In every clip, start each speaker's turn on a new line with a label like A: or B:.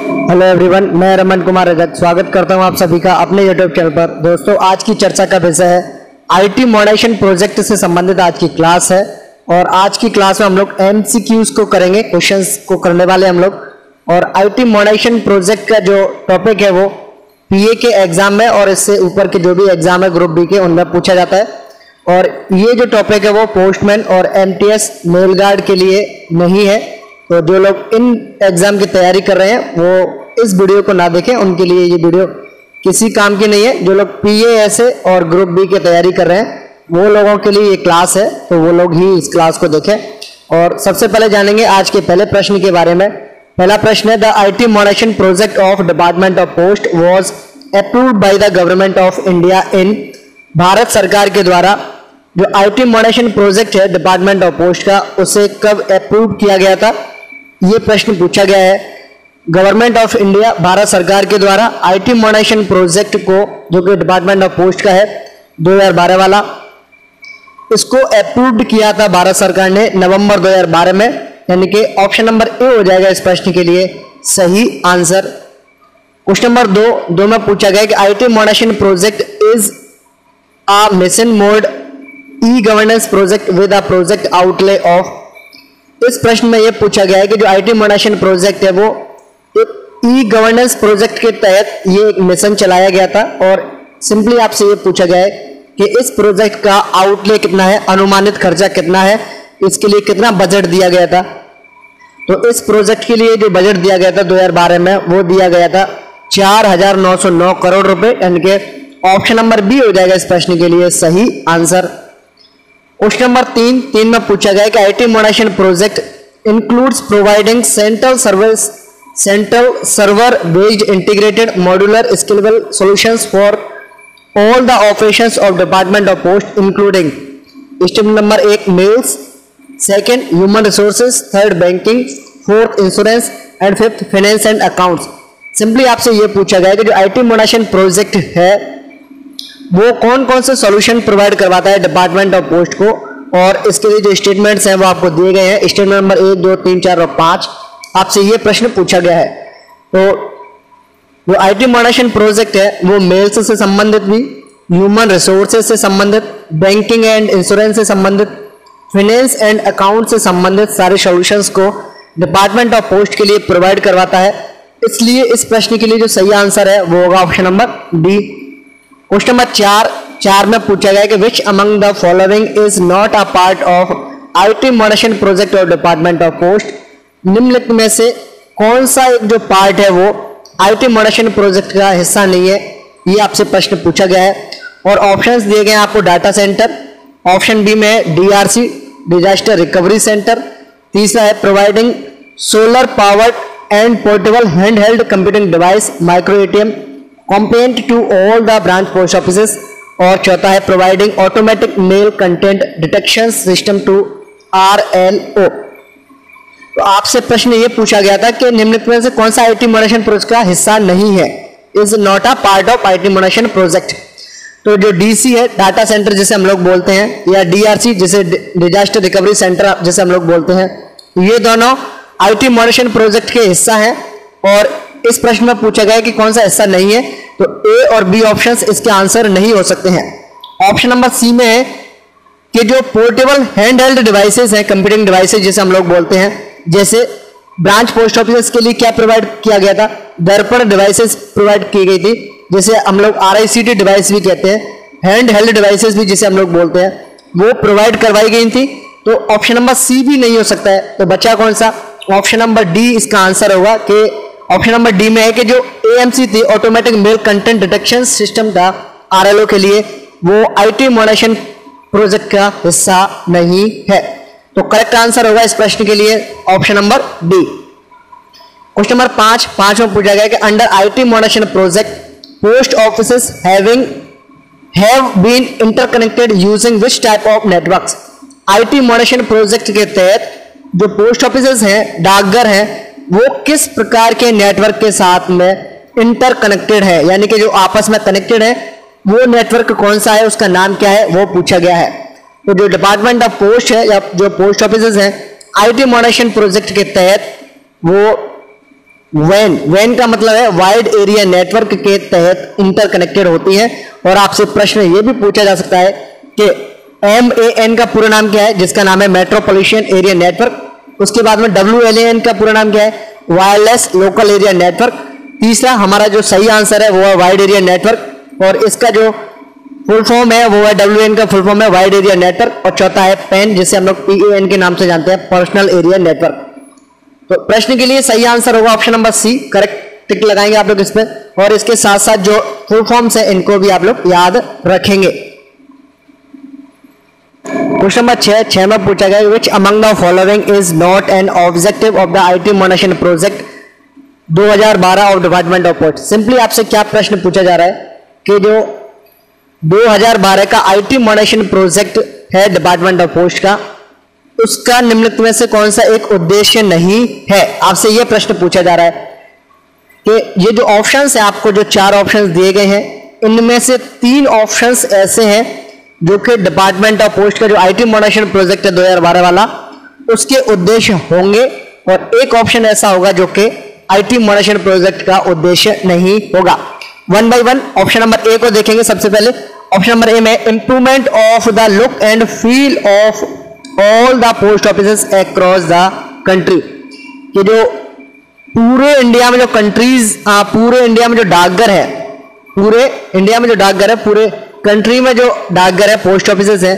A: Hello everyone, मैं रमन कुमार रजक स्वागत करता हूं आप सभी का अपने यूट्यूब चैनल पर। दोस्तों, आज की चर्चा का विषय है आईटी मॉडर्नाइजेशन प्रोजेक्ट से संबंधित आज की क्लास है। और आज की क्लास में हम लोग एमसीक्यूज को करेंगे, क्वेश्चंस को करने वाले हम लोग। और आईटी मॉडर्नाइजेशन प्रोजेक्ट का जो टॉपिक है वो पीए के एग्जाम में और इससे ऊपर के जो भी एग्जाम है ग्रुप बी के, उनमें पूछा जाता है। और ये जो टॉपिक है वो पोस्टमैन और एमटीएस मेल गार्ड के लिए नहीं है। तो जो लोग इन एग्जाम की तैयारी कर रहे हैं वो इस वीडियो को ना देखें, उनके लिए ये वीडियो किसी काम की नहीं है। जो लोग पीएएसए और ग्रुप बी की तैयारी कर रहे हैं वो लोगों के लिए ये क्लास है, तो वो लोग ही इस क्लास को देखें। और सबसे पहले जानेंगे आज के पहले प्रश्न के बारे में। पहला प्रश्न है, the IT modernisation project of department of post was approved by the government of India in. Bharat सरकार के द्वारा जो आईटी मॉडर्नाइजेशन प्रोजेक्ट है डिपार्टमेंट ऑफ पोस्ट का, उसे कब अप्रूव किया गया था, ये प्रश्न पूछा गया है। गवर्नमेंट ऑफ इंडिया भारत सरकार के द्वारा आईटी मॉडर्नाइजेशन प्रोजेक्ट को, जो कि डिपार्टमेंट ऑफ पोस्ट का है 2012 वाला, इसको अप्रूव्ड किया था भारत सरकार ने नवंबर 2012 में। यानी कि ऑप्शन नंबर ए हो जाएगा इस प्रश्न के लिए सही आंसर। क्वेश्चन नंबर दो में पूछा गया कि IT modernisation project is a mission mode e governance project with a project outlay of. इस प्रश्न में यह पूछा गया है कि जो आईटी मॉडर्नाइजेशन प्रोजेक्ट है वो एक ई गवर्नेंस प्रोजेक्ट के तहत ये एक मिशन चलाया गया था। और सिंपली आपसे ये पूछा गया है कि इस प्रोजेक्ट का आउटले कितना है, अनुमानित खर्चा कितना है, इसके लिए कितना बजट दिया गया था। तो इस प्रोजेक्ट के लिए जो बजट दिया गया था 2012 में, वो दिया गया था 4,909 करोड़ रुपए। यानी कि ऑप्शन नंबर बी हो जाएगा इस प्रश्न के लिए सही आंसर। क्वेश्चन नंबर तीन में पूछा गया कि IT modernisation project includes providing central server based integrated modular scalable solutions for all the operations of department of post including step number 1 mails, second human resources, third banking, fourth insurance and fifth finance and accounts. Simply आपसे यह पूछा गया कि जो IT modernisation project है वो कौन कौन से सॉल्यूशन प्रोवाइड करवाता है डिपार्टमेंट ऑफ पोस्ट को। और इसके लिए जो स्टेटमेंट्स हैं वो आपको दिए गए हैं, स्टेटमेंट नंबर 1, 2, 3, 4 और 5। आपसे ये प्रश्न पूछा गया है। तो जो आईटी मॉडर्नाइजेशन प्रोजेक्ट है वो मेल्स से संबंधित भी, ह्यूमन रिसोर्सेज से संबंधित, बैंकिंग एंड इंश्योरेंस से संबंधित, फाइनेंस एंड अकाउंट से संबंधित सारे सॉल्यूशंस को डिपार्टमेंट ऑफ पोस्ट के लिए प्रोवाइड करवाता है। इसलिए इस प्रश्न के लिए जो सही आंसर है वो होगा option number D. Question number 4 में पूछा गया कि which among the following is not a part of IT modernisation project of department of post. निम्नलिखित में से कौन सा एक जो पार्ट है वो आईटी मॉडर्नाइजेशन प्रोजेक्ट का हिस्सा नहीं है, ये आपसे प्रश्न पूछा गया है। और ऑप्शंस दिए गए हैं आपको, डाटा सेंटर, ऑप्शन बी में है डीआरसी डिजास्टर रिकवरी सेंटर, तीसरा है providing solar powered and portable hand held computing device micro ATM compliant to all the branch post offices, और चौथा है providing automatic mail content detection system to RLO. तो आपसे प्रश्न ये पूछा गया था कि निम्नलिखित में से कौन सा आईटी मॉडर्नाइजेशन प्रोजेक्ट का हिस्सा नहीं है, is not a part of IT modernisation project. तो जो डीसी है, डाटा सेंटर जिसे हम लोग बोलते हैं, या डीआरसी जिसे डिजास्टर रिकवरी सेंटर जिसे हम लोग बोलते हैं, ये दोनों आईटी मॉडर्नाइजेशन प्रोजेक्ट के हिस्सा हैं। और इस प्रश्न में पूछा गया कि कौन सा हिस्सा नहीं है, तो ए और बी ऑप्शंस इसके आंसर नहीं हो सकते हैं। ऑप्शन नंबर सी में है कि जो पोर्टेबल हैंड हेल्ड डिवाइसेस हैं, कंप्यूटिंग डिवाइसेस जिसे हम लोग बोलते हैं, जैसे ब्रांच पोस्ट ऑफिस के लिए क्या प्रोवाइड किया गया था, दर्पण डिवाइसेस प्रोवाइड की गई थी, जिसे हम लोग आरआईसीटी डिवाइस भी कहते हैं, हैंड हेल्ड डिवाइसेस भी जिसे हम लोग बोलते हैं, वो प्रोवाइड करवाई गई थी। तो ऑप्शन नंबर सी भी नहीं हो सकता है। तो बचा कौन सा, ऑप्शन नंबर डी इसका आंसर होगा। कि ऑप्शन नंबर डी में है कि जो एएमसी थी, automatic mail content detection system था आरएलओ के लिए, वो आईटी मॉडर्नाइजेशन प्रोजेक्ट का हिस्सा नहीं है। तो करेक्ट आंसर होगा इस प्रश्न के लिए option number D. Question number 5 में पूछा गया कि under IT modernisation project post offices have been interconnected using which type of networks. IT modernisation project के तहत जो पोस्ट ऑफिसेस हैं, डाकघर हैं, वो किस प्रकार के नेटवर्क के साथ में इंटरकनेक्टेड है, यानी कि जो आपस में कनेक्टेड है, वो नेटवर्क कौन सा है, उसका नाम क्या है, वो पूछा गया है। तो जो डिपार्टमेंट ऑफ पोस्ट है या जो पोस्ट ऑफिसेज हैं, आईटी मॉडर्नाइजेशन प्रोजेक्ट के तहत वो वैन का मतलब है वाइड एरिया नेटवर्क के तहत इंटरकनेक्टेड होती हैं। और आपसे प्रश्न ये भी पूछा जा सकता है कि MAN का पूरा नाम क्या है, जिसका नाम है मेट्रोपॉलिटन एरिया नेटवर्क। उसके बाद में WLAN का पूरा नाम क्या है, वायरलेस लोकल एरिया नेटवर्क। तीसरा हमारा जो सही आंसर है वो है वाइड एरिया नेटवर्क, और इसका जो फुल फॉर्म है वो है WAN का फुल फॉर्म है वाइड एरिया नेटवर्क। और चौथा है PAN, जिसे हम लोग PAN के नाम से जानते हैं, पर्सनल एरिया नेटवर्क। तो प्रश्न के लिए सही आंसर होगा ऑप्शन नंबर C, करेक्ट टिक लगाएंगे आप लोग इस पे। और इसके साथ साथ जो फुल फॉर्म्स है इनको भी आप लोग याद रखेंगे। क्वेश्चन नंबर 6 में पूछा गया which among the following is not an objective of the IT modernisation project 2012 of department of post. Simply आपसे क्या प्रश्न पूछा जा रहा है कि जो 2012 का IT मॉनेशन प्रोजेक्ट है डिपार्टमेंट ऑफ पोस्ट का, उसका निम्नलिखित में से कौन सा एक उद्देश्य नहीं है। आपसे यह प्रश्न पूछा जा रहा है कि ये जो ऑप्शंस है, आपको जो 4 ऑप्शंस दिए गए हैं, इनमें से 3 ऑप्शंस ऐसे हैं जो कि डिपार्टमेंट ऑफ पोस्ट का जो IT मॉनेशन प्रोजेक्ट है 2012 वाला, उसके उद्देश्य होंगे, और एक ऑप्शन ऐसा होगा जो कि IT मॉनेशन प्रोजेक्ट का उद्देश्य नहीं होगा। 1 बाय 1 ऑप्शन नंबर A को देखेंगे। सबसे पहले ऑप्शन नंबर A में improvement of the look and feel of all the post offices across the country. कि जो पूरे इंडिया में जो कंट्रीज, पूरे इंडिया में जो डाकघर है, पूरे इंडिया में जो डाकघर है, पूरे कंट्री में जो डाकघर है, पोस्ट ऑफिसेस हैं,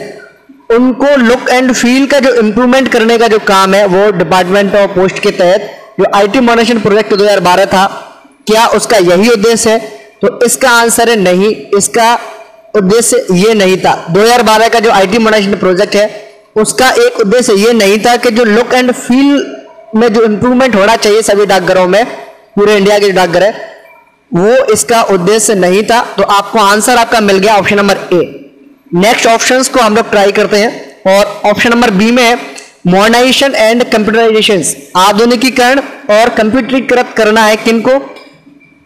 A: उनको लुक एंड फील का जो इंप्रूवमेंट करने का जो काम है वो डिपार्टमेंट ऑफ पोस्ट के तहत जो IT मॉनेशन प्रोजेक्ट 2012 था, क्या उसका यही उद्देश्य है? तो इसका आंसर है नहीं, इसका उद्देश्य ये नहीं था। 2012 का जो IT मॉनेशन प्रोजेक्ट है उसका एक उद्देश्य ये नहीं था कि जो लुक एंड फील में जो इंप्रूवमेंट होना चाहिए सभी डाकघरों में, पूरे इंडिया के जो डाकघर है, वो इसका उद्देश्य नहीं था। तो आपको आंसर आपका मिल गया option number A। Next options को हम लोग ट्राई करते हैं, और ऑप्शन नंबर B में है मॉडर्नाइजेशन एंड कंप्यूटराइजेशन, आधुनिकीकरण और कंप्यूटरीकृत करना है किनको?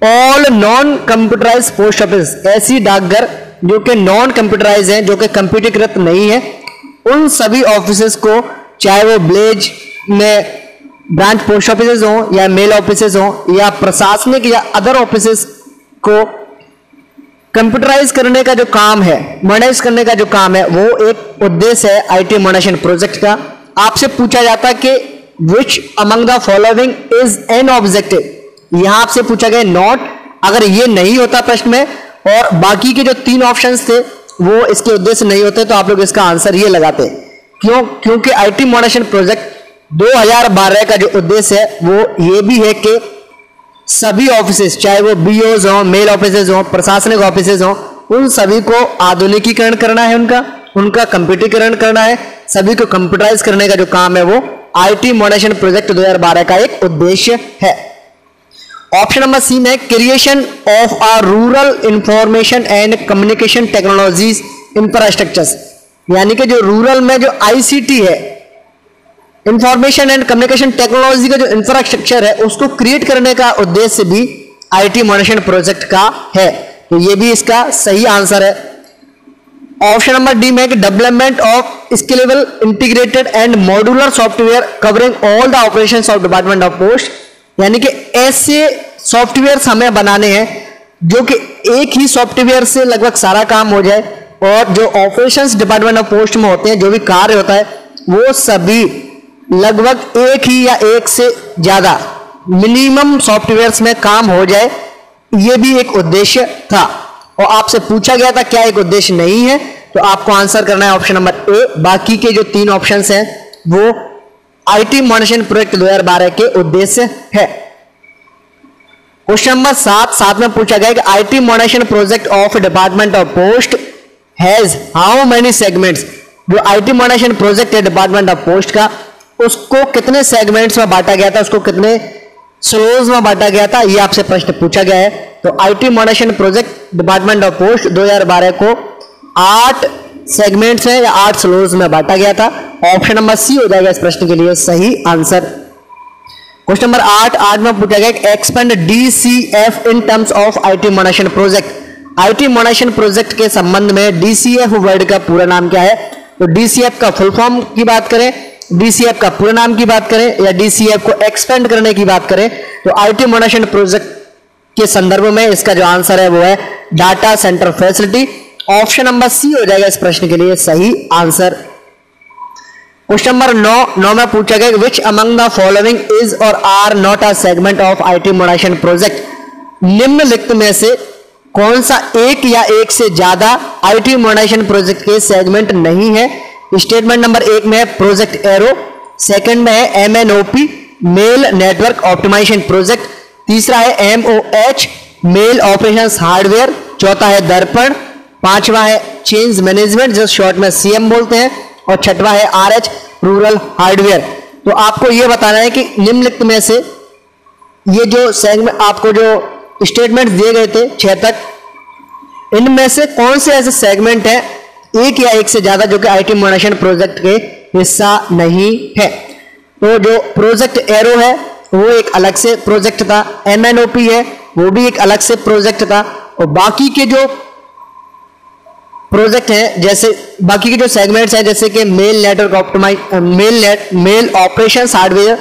A: All non computerise post office, ऐसी डाकघर जो कि नॉन कंप्यूटराइज हैं, जो कि कंप्यूटरीकृत नहीं है, उन सभी ऑफिसेस को, चाहे वो विलेज में ब्रांच पोस्ट ऑफिसेस हो या मेल ऑफिसेस हो या प्रशासनिक या अदर ऑफिसेस को कंप्यूटराइज करने का जो काम है, मॉडर्नाइज करने का जो काम है, वो एक उद्देश्य है IT मॉनेशन प्रोजेक्ट का। आपसे पूछा जाता है कि which among the following is an objective, यहां आपसे पूछा गया नॉट। अगर ये नहीं होता प्रश्न में और बाकी के जो 3 ऑप्शंस थे वो इसके उद्देश्य नहीं होते, तो आप लोग इसका आंसर ये लगाते। क्यों? क्योंकि IT मॉनेशन प्रोजेक्ट 2012 का जो उद्देश्य है वो ये भी है कि सभी ऑफिसेस, चाहे वो BOs हो, मेल ऑफिसेस हो, प्रशासनिक ऑफिसेस हो, उन सभी को आधुनिकीकरण करना है, उनका कंप्यूटरीकरण करना है, सभी को कंप्यूटराइज करने का जो काम है वो IT मॉनेशन प्रोजेक्ट 2012 का एक उद्देश्य है। ऑप्शन नंबर C में creation of a rural information and communication technologies infrastructures, यानी कि जो रूरल में जो ICT है, इंफॉर्मेशन एंड कम्युनिकेशन टेक्नोलॉजी का जो इंफ्रास्ट्रक्चर है, उसको क्रिएट करने का उद्देश्य भी IT मॉनेशन प्रोजेक्ट का है। तो ये भी इसका सही आंसर है। ऑप्शन नंबर D में development of scalable integrated and modular software covering all the operations of department of post, यानी कि ऐसे सॉफ्टवेयर हमें बनाने हैं जो कि एक ही सॉफ्टवेयर से लगभग सारा काम हो जाए, और जो ऑपरेशंस डिपार्टमेंट ऑफ पोस्ट में होते हैं, जो भी कार्य होता है, वो सभी लगभग एक ही या एक से ज्यादा मिनिमम सॉफ्टवेयर्स में काम हो जाए, ये भी एक उद्देश्य था। और आपसे पूछा गया था क्या एक उद्देश्य नहीं है, तो आपको आंसर करना है ऑप्शन नंबर A। बाकी के जो 3 ऑप्शंस हैं वो IT मॉनेशन प्रोजेक्ट 2012 के उद्देश्य है। क्वेश्चन नंबर 7 में पूछा गया कि IT modernisation project of department of post has how many segments. जो IT मॉनेशन प्रोजेक्ट है डिपार्टमेंट ऑफ पोस्ट का, उसको कितने सेगमेंट्स में बांटा गया था, उसको कितने स्लोज में बांटा गया था, ये आपसे प्रश्न पूछा गया है। तो IT modernisation project department of post 2012 को 8 सेगमेंट्स में या 8 स्लोज में बांटा गया था। ऑप्शन नंबर C हो जाएगा इस प्रश्न के लिए सही आंसर। क्वेश्चन नंबर 8 में पूछा गया expand DCF in terms of IT modernisation project. IT modernisation project के संबंध में DCF वर्ड का पूरा नाम क्या है? तो DCF का फुल फॉर्म की बात करें, DCF का पूरा नाम की बात करें या DCF को एक्सपेंड करने की बात करें तो IT मोनेशन प्रोजेक्ट के संदर्भ में इसका जो आंसर है वो है data centre facility. Option number C हो जाएगा इस प्रश्न के लिए सही आंसर। क्वेश्चन नंबर 9 में पूछा गया which among the following is और are not a segment of IT मोनेशन project. निम्नलिखित में से कौन सा एक या एक से ज्यादा IT मोनेशन प्रोजेक्ट के सेगमेंट नहीं है। स्टेटमेंट नंबर 1 में है प्रोजेक्ट एरो, सेकंड में है MNOP mail network optimisation project, तीसरा है MOH मेल ऑपरेशंस हार्डवेयर, चौथा है दर्पण, पांचवा है चेंज मैनेजमेंट जो शॉर्ट में CM बोलते हैं, और छठवा है RH रूरल हार्डवेयर। तो आपको यह बताना है कि निम्नलिखित में से ये जो सेगमेंट आपको जो स्टेटमेंट दिए गए थे 6 तक, इनमें से कौन से ऐसे सेगमेंट है एक या एक से ज्यादा जो कि IT मोनेशन प्रोजेक्ट के हिस्सा नहीं है। तो जो प्रोजेक्ट एरो है वो एक अलग से प्रोजेक्ट था, MNOP है वो भी एक अलग से प्रोजेक्ट था, और बाकी के जो प्रोजेक्ट हैं जैसे बाकी के जो सेगमेंट्स हैं जैसे कि mail network optimise mail operations hardware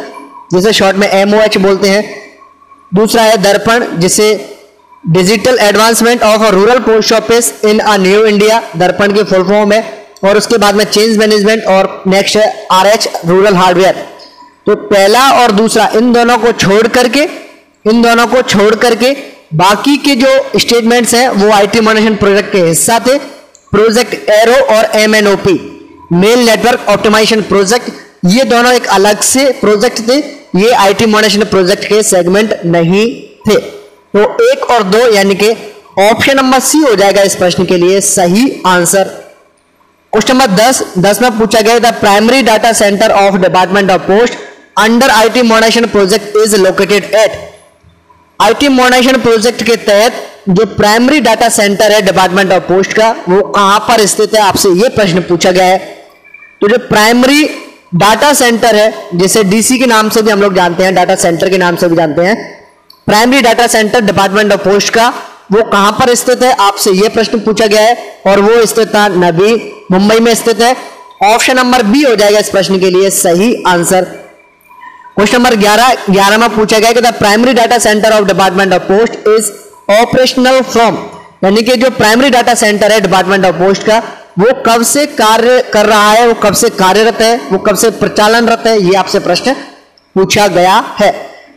A: जिसे शॉर्ट में MOH बोलते हैं, दूसरा है दर्पण जिसे digital advancement of rural post office in a new India Darpan की फुल फॉर्म है, और उसके बाद में चेंज मैनेजमेंट, और नेक्स्ट है RH रूरल हार्डवेयर। तो पहला और दूसरा इन दोनों को छोड़ करके बाकी के जो स्टेटमेंट्स हैं वो IT मोनेशन प्रोजेक्ट के हिस्सा थे। प्रोजेक्ट एरो और MNOP mail network optimisation project ये दोनों एक अलग से प्रोजेक्ट थे, ये IT मोनेशन प्रोजेक्ट के सेगमेंट नहीं थे। तो 1 और 2 यानी कि ऑप्शन नंबर सी हो जाएगा इस प्रश्न के लिए सही आंसर। क्वेश्चन नंबर 10 में पूछा गया the primary data centre of department of post under IT मोनेशन project is located at. IT मोनेशन project के तहत जो प्राइमरी डाटा सेंटर है डिपार्टमेंट ऑफ पोस्ट का वो कहां पर स्थित है, आपसे यह प्रश्न पूछा गया है। तो जो प्राइमरी डाटा सेंटर है जिसे DC के नाम से भी हम लोग जानते हैं, डाटा सेंटर के नाम से भी जानते हैं, primary data centre department of post का वो कहां पर स्थित है, आपसे यह प्रश्न पूछा गया है, और वो स्थित है नवी मुंबई में स्थित है। ऑप्शन नंबर बी हो जाएगा इस प्रश्न के लिए सही आंसर। क्वेश्चन नंबर 11 में पूछा गया कि the primary data centre of department of post is operational from, यानी कि जो प्राइमरी डाटा सेंटर है डिपार्टमेंट ऑफ पोस्ट का वो कब से कार्य कर रहा है, वो कब से कार्यरत है, वो कब से प्रचालनरत है, ये आपसे प्रश्न पूछा गया है।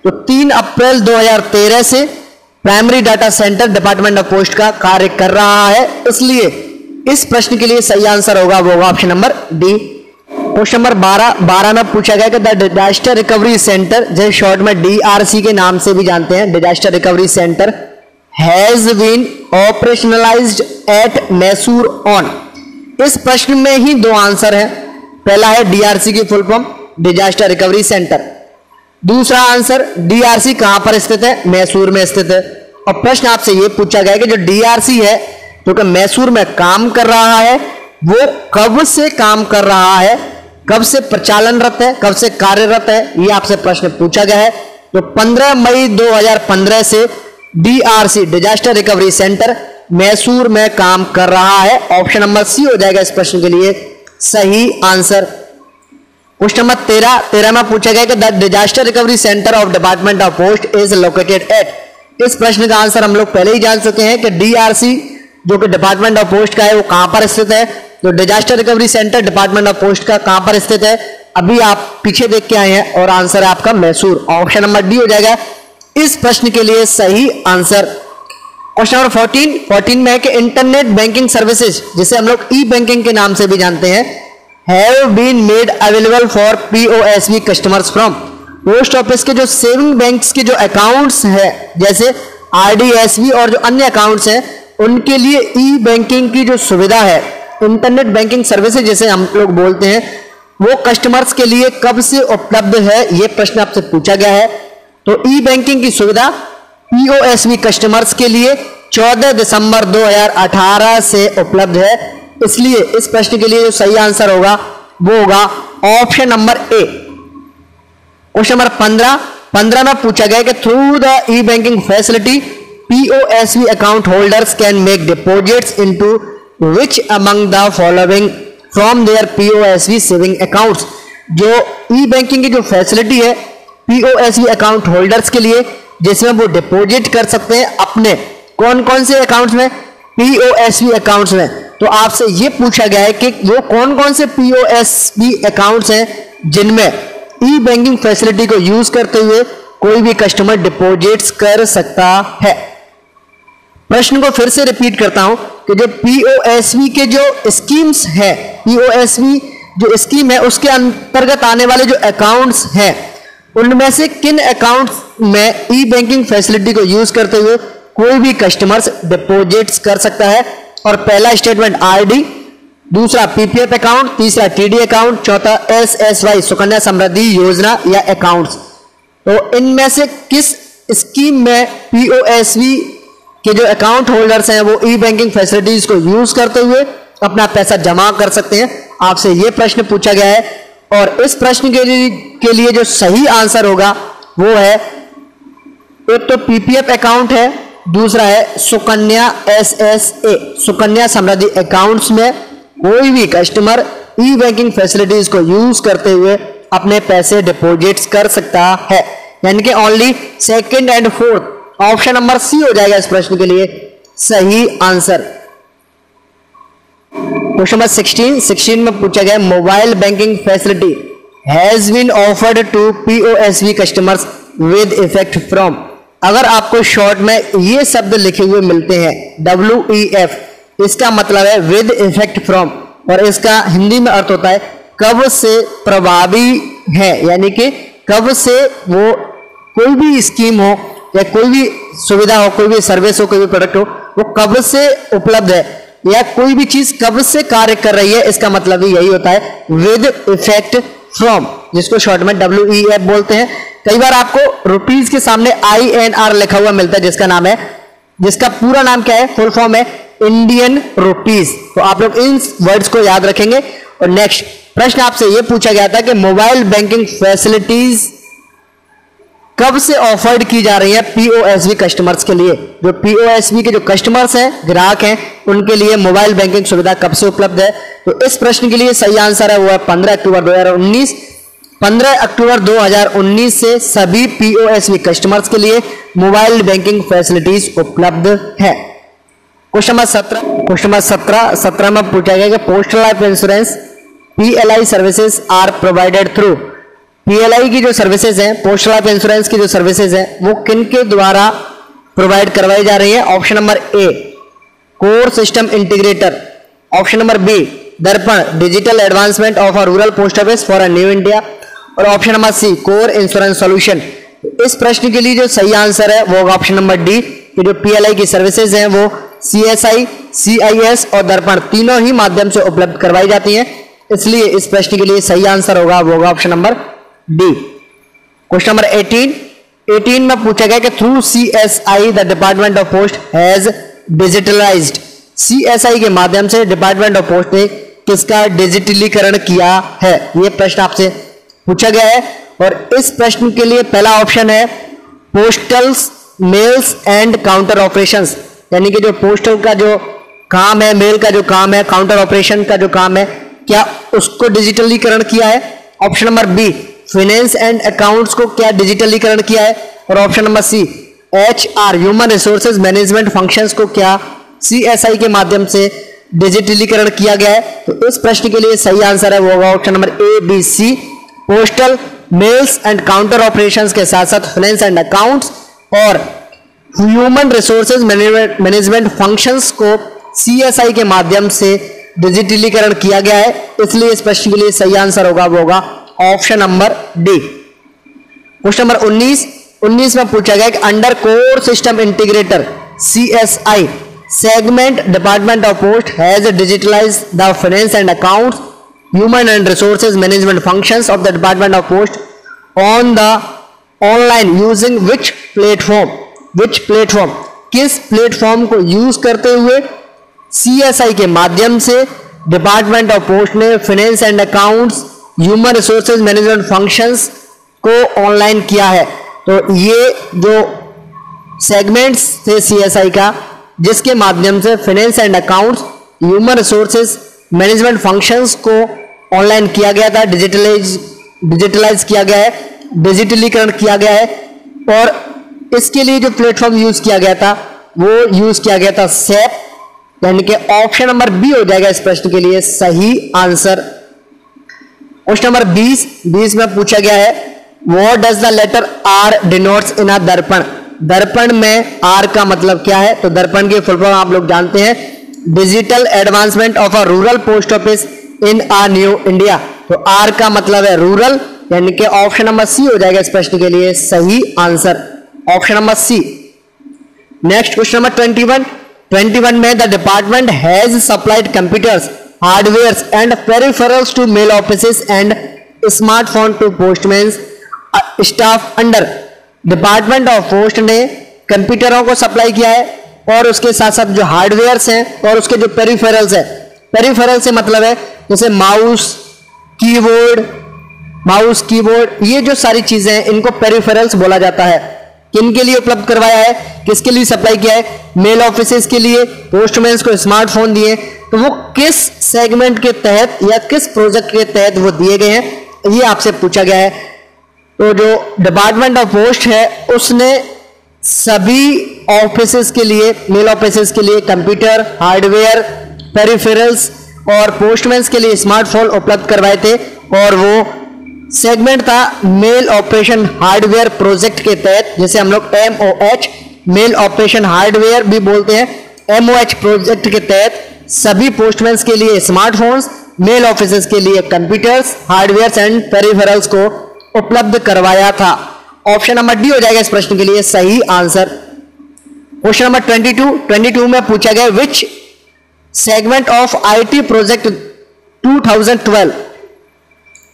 A: तो 3 अप्रैल 2013 से primary data centre department of post का कार्य कर रहा है, इसलिए इस प्रश्न के लिए सही आंसर होगा वो होगा option number D. Question number 12 में पूछा गया कि द डिजास्टर रिकवरी सेंटर जिसे शॉर्ट में DRC के नाम से भी जानते हैं, disaster recovery centre has been operationalised at Mysore on. इस प्रश्न में ही 2 आंसर है, पहला है DRC की full form disaster recovery centre, दूसरा आंसर DRC कहां पर स्थित है, मैसूर में स्थित है। और प्रश्न आपसे यह पूछा गया कि जो DRC है जो कि मैसूर में काम कर रहा है वो कब से काम कर रहा है, कब से प्रचालनरत है, कब से कार्यरत है, ये आपसे प्रश्न पूछा गया है। तो 15 मई 2015 से DRC disaster recovery centre Mysore में काम कर रहा है। ऑप्शन नंबर सी हो जाएगा इस प्रश्न के लिए सही आंसर। क्वेश्चन नंबर 13 में पूछा गया कि the disaster recovery centre of department of post is located eight. इस प्रश्न का आंसर हम लोग पहले ही जान चुके हैं कि DRC जो कि डिपार्टमेंट ऑफ पोस्ट का है वो कहां पर स्थित है। तो disaster recovery centre department of post का कहां पर स्थित है, अभी आप पीछे देख के आए हैं, और आंसर है आपका मैसूर। ऑप्शन नंबर डी हो जाएगा इस प्रश्न के लिए सही आंसर। क्वेश्चन नंबर 14 में है कि इंटरनेट बैंकिंग सर्विसेज जिसे हम लोग ई-बैंकिंग के नाम से भी जानते हैं have been made available for POSB customers from. Post office के जो सेविंग बैंक्स के जो अकाउंट्स है जैसे RDSB और जो अन्य अकाउंट्स हैं उनके लिए ई-बैंकिंग की जो सुविधा है, इंटरनेट बैंकिंग सर्विसेज जैसे हम लोग बोलते हैं, वो कस्टमर्स के लिए कब से उपलब्ध है, ये प्रश्न आपसे पूछा गया है। तो ई-बैंकिंग की सुविधा POSB कस्टमर्स के लिए 14 दिसंबर 2018 से उपलब्ध है, इसलिए इस प्रश्न के लिए जो सही आंसर होगा वो होगा ऑप्शन नंबर ए। क्वेश्चन नंबर 15 में पूछा गया कि through the e-banking facility POSB account holders can make deposits into which among the following from their POSB saving accounts। जो ई बैंकिंग की जो फैसिलिटी है पीओएसबी अकाउंट होल्डर्स के लिए, जिसमें वो डिपॉजिट कर सकते हैं अपने कौन कौन से अकाउंट्स में, पीओएसबी अकाउंट्स में। तो आपसे ये पूछा गया है कि वो कौन कौन से पीओएसबी अकाउंट्स हैं जिनमें ई बैंकिंग फैसिलिटी को यूज करते हुए कोई भी कस्टमर डिपॉजिट्स कर सकता है। प्रश्न को फिर से रिपीट करता हूं कि जो पीओएसबी के जो स्कीम्स है, पीओएसबी जो स्कीम है उसके अंतर्गत आने वाले जो अकाउंट्स हैं उनमें से किन अकाउंट्स में ई बैंकिंग फैसिलिटी को यूज करते हुए कोई भी कस्टमर्स डिपॉजिट्स कर सकता है। और पहला स्टेटमेंट आरडी, दूसरा पीपीएफ अकाउंट, तीसरा टीडी अकाउंट, चौथा एसएसवाई सुकन्या समृद्धि योजना या अकाउंट्स। तो इनमें से किस स्कीम में पीओएसबी के जो अकाउंट होल्डर्स हैं वो ई बैंकिंग फैसिलिटीज को यूज करते हुए अपना पैसा जमा कर सकते हैं, आपसे यह प्रश्न पूछा गया है। और इस प्रश्न के लिए जो सही आंसर होगा वो है, एक तो पीपीएफ अकाउंट है, दूसरा है सुकन्या एसएसए सुकन्या समृद्धि अकाउंट्स में कोई भी कस्टमर ई बैंकिंग फैसिलिटीज को यूज करते हुए अपने पैसे डिपॉजिट्स कर सकता है। यानी कि only second and fourth option number C हो जाएगा इस प्रश्न के लिए सही आंसर। क्वेश्चन नंबर 16 में पूछा गया mobile banking facility has been offered to POSB customers with effect from. अगर आपको शॉर्ट में ये शब्द लिखे हुए मिलते हैं WEF, इसका मतलब है विद इफेक्ट फ्रॉम, और इसका हिंदी में अर्थ होता है कब से प्रभावी है। यानी कि कब से वो कोई भी स्कीम हो या कोई भी सुविधा हो, कोई भी सर्विस हो, कोई भी प्रोडक्ट हो, वो कब से उपलब्ध है या कोई भी चीज कब से कार्य कर रही है, इसका मतलब भी यही होता है विद इफेक्ट फ्रॉम, जिसको शॉर्ट में WEF बोलते हैं। कई बार आपको रुपीज के सामने INR लिखा हुआ मिलता है, जिसका पूरा नाम क्या है, फुल फॉर्म है इंडियन रुपीज। तो आप लोग इन वर्ड्स को याद रखेंगे। और नेक्स्ट प्रश्न आपसे यह पूछा गया था कि मोबाइल बैंकिंग फैसिलिटीज कब से ऑफर्ड की जा रही है पीओएसबी कस्टमर्स के लिए। जो पीओएसबी के जो कस्टमर्स हैं, ग्राहक हैं, उनके लिए मोबाइल बैंकिंग सुविधा कब से उपलब्ध है। तो इस प्रश्न के लिए सही आंसर है वो है 15 अक्टूबर 2019। 15 अक्टूबर 2019 से सभी पीओएसबी कस्टमर्स के लिए मोबाइल बैंकिंग फैसिलिटीज उपलब्ध है। क्वेश्चन नंबर 17 में पूछा गया कि postal life insurance PLI services are provided through. PLI की जो सर्विसेज हैं, पोस्टल लाइफ इंश्योरेंस की जो सर्विसेज हैं, वो किन के द्वारा प्रोवाइड करवाई जा रही है। Option number A core system integrator, option number B Darpan digital advancement of a rural post office for a new India, और option number C core insurance solution. इस प्रश्न के लिए जो सही आंसर है वो ऑप्शन नंबर डी कि जो PLI की सर्विसेज हैं वो CSI, CIS और दर्पण तीनों ही माध्यम से उपलब्ध करवाई जाती हैं, इसलिए इस प्रश्न के लिए सही आंसर होगा वो option number D. Question number 18 में पूछा गया कि through CSI the department of post has digitalised. CSI के माध्यम से डिपार्टमेंट ऑफ पोस्ट ने किसका डिजिटलीकरण किया है, यह प्रश्न आपसे पूछा गया है। और इस प्रश्न के लिए पहला ऑप्शन है postal mails and counter operations, यानी कि जो पोस्टल का जो काम है, मेल का जो काम है, काउंटर ऑपरेशन का जो काम है, क्या उसको डिजिटलीकरण किया है। Option number B finance and accounts को क्या डिजिटलीकरण किया है, और option number C HR human resources management functions को क्या CSI के माध्यम से डिजिटलीकरण किया गया है। तो इस प्रश्न के लिए सही आंसर है वो होगा option number ABC postal mails and counter operations के साथ साथ फाइनेंस एंड अकाउंट्स और ह्यूमन रिसोर्सेज मैनेजमेंट फंक्शंस को CSI के माध्यम से डिजिटलीकरण किया गया है, इसलिए इस प्रश्न के लिए सही आंसर होगा वो होगा option number D. Question number 19 में पूछा गया कि under core system integrator CSI segment department of post has digitalised the finance and accounts human and resources management functions of the department of post on the online using which platform, किस platform को use करते हुए CSI के माध्यम से department of post ने finance and accounts human resources management functions को online किया है। तो ये जो सेगमेंट्स थे CSI का, जिसके माध्यम से finance and accounts human resources management functions को ऑनलाइन किया गया था, डिजिटलाइज डिजिटलाइज किया गया है, डिजिटलीकरण किया गया है, और इसके लिए जो प्लेटफॉर्म यूज किया गया था वो यूज किया गया था SAP, यानी कि ऑप्शन नंबर बी हो जाएगा इस प्रश्न के लिए सही आंसर। क्वेश्चन नंबर 20 में पूछा गया है what does the letter R denotes in a Darpan. Darpan में आर का मतलब क्या है? तो दर्पण की फुल फॉर्म आप लोग जानते हैं, digital advancement of a rural post office in a new India. तो आर का मतलब है रूरल, यानी कि ऑप्शन नंबर सी हो जाएगा इस प्रश्न के लिए सही answer, option number C. Next question number 21 में the department has supplied computers, hardware and peripherals to mail offices and smartphone to postman staff under. Department of post ने कंप्यूटरों को सप्लाई किया है और उसके साथ साथ जो हार्डवेयर्स हैं और उसके जो पेरिफेरल्स है, पेरिफेरल से मतलब है जैसे माउस कीबोर्ड, ये जो सारी चीजें हैं इनको पेरिफेरल्स बोला जाता है। किनके लिए उपलब्ध करवाया है, किसके लिए सप्लाई किया है? मेल ऑफिसेस के लिए, पोस्टमैन को स्मार्टफोन दिए। तो वो किस सेगमेंट के तहत या किस प्रोजेक्ट के तहत वो दिए गए हैं, ये आपसे पूछा गया है। तो जो डिपार्टमेंट ऑफ पोस्ट है उसने सभी ऑफिसेस के लिए, मेल ऑफिसेस के लिए कंप्यूटर, हार्डवेयर, पेरिफेरल्स और पोस्टमैन के लिए स्मार्टफोन उपलब्ध करवाए थे, और वो सेगमेंट था मेल ऑपरेशन हार्डवेयर प्रोजेक्ट के तहत, जैसे हम लोग MOH मेल ऑपरेशन हार्डवेयर भी बोलते हैं। MOH प्रोजेक्ट के तहत सभी पोस्टमैन के लिए स्मार्टफोन्स, मेल ऑफिसेस के लिए कंप्यूटर्स, हार्डवेयर एंड पेरिफेरल्स को उपलब्ध करवाया था। ऑप्शन नंबर डी हो जाएगा इस प्रश्न के लिए सही आंसर। क्वेश्चन नंबर 22 में पूछा गया विच segment of IT project 2012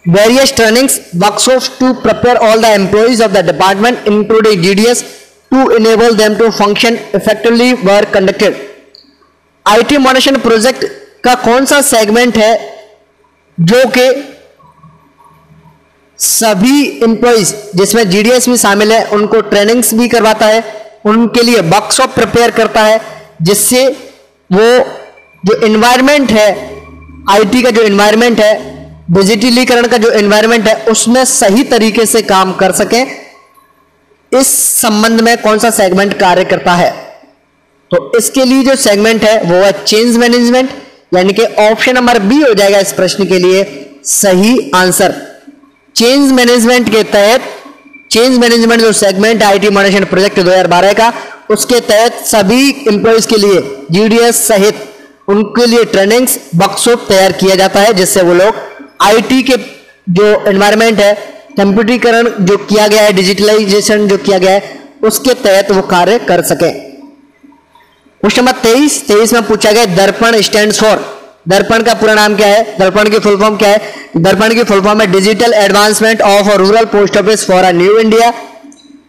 A: various trainings workshops to prepare all the employees of the department including GDS to enable them to function effectively were conducted। IT moderation project का कौन सा segment है जो कि सभी एम्प्लॉइज जिसमें GDS भी शामिल है उनको ट्रेनिंग्स भी करवाता है, उनके लिए वर्कशॉप प्रिपेयर करता है, जिससे वो जो एनवायरनमेंट है, IT का जो एनवायरनमेंट है, डिजिटलीकरण का जो एनवायरनमेंट है, उसमें सही तरीके से काम कर सकें। इस संबंध में कौन सा सेगमेंट कार्य करता है? तो इसके लिए जो सेगमेंट है वो है चेंज मैनेजमेंट, यानी कि ऑप्शन नंबर बी हो जाएगा इस प्रश्न के लिए सही आंसर। चेंज मैनेजमेंट के तहत, चेंज मैनेजमेंट जो सेगमेंट IT मॉडरेशन प्रोजेक्ट 2012 का, उसके तहत सभी एम्प्लॉइज के लिए GDS सहित उनके लिए ट्रेनिंग्स, वर्कशॉप तैयार किया जाता है, जिससे वो लोग IT के जो एनवायरनमेंट है, कंप्यूटरीकरण जो किया गया है, डिजिटलाइजेशन जो किया गया है, उसके तहत वो कार्य कर सके। क्वेश्चन नंबर 23 में पूछा गया दर्पण स्टैंड्स फॉर। दर्पण का पूरा नाम क्या है? दर्पण की फुल फॉर्म क्या है? दर्पण की फुल फॉर्म है digital advancement of rural post office for a new India,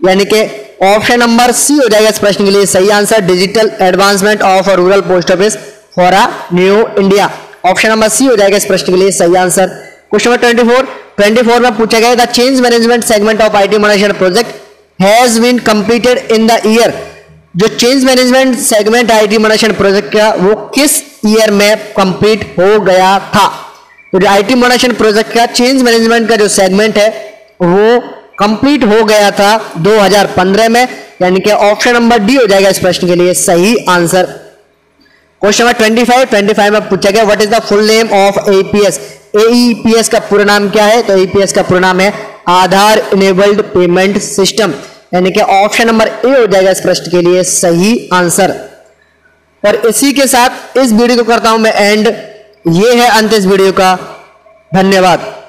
A: यानी कि ऑप्शन नंबर सी हो जाएगा इस प्रश्न के लिए सही answer, digital advancement of rural post office for a new India. Option number C हो जाएगा इस प्रश्न के लिए सही आंसर। क्वेश्चन नंबर 24 में पूछा गया the change management segment of IT moderation project has been completed in the year. जो change management segment IT moderation project का वो किस ईयर में कंप्लीट हो गया था? तो जो IT मॉडरेशन प्रोजेक्ट का चेंज मैनेजमेंट का जो सेगमेंट है वो कंप्लीट हो गया था 2015 में, यानी कि ऑप्शन नंबर डी हो जाएगा इस प्रश्न के लिए सही आंसर। क्वेश्चन नंबर 25 में पूछा गया what is the full name of AEPS। AEPS का पूरा नाम क्या है? तो AEPS का पूरा नाम है आधार इनेबल्ड पेमेंट सिस्टम, यानी कि ऑप्शन नंबर ए हो जाएगा इस प्रश्न के लिए सही आंसर। और इसी के साथ इस वीडियो को करता हूं मैं एंड। ये है अंत इस वीडियो का। धन्यवाद।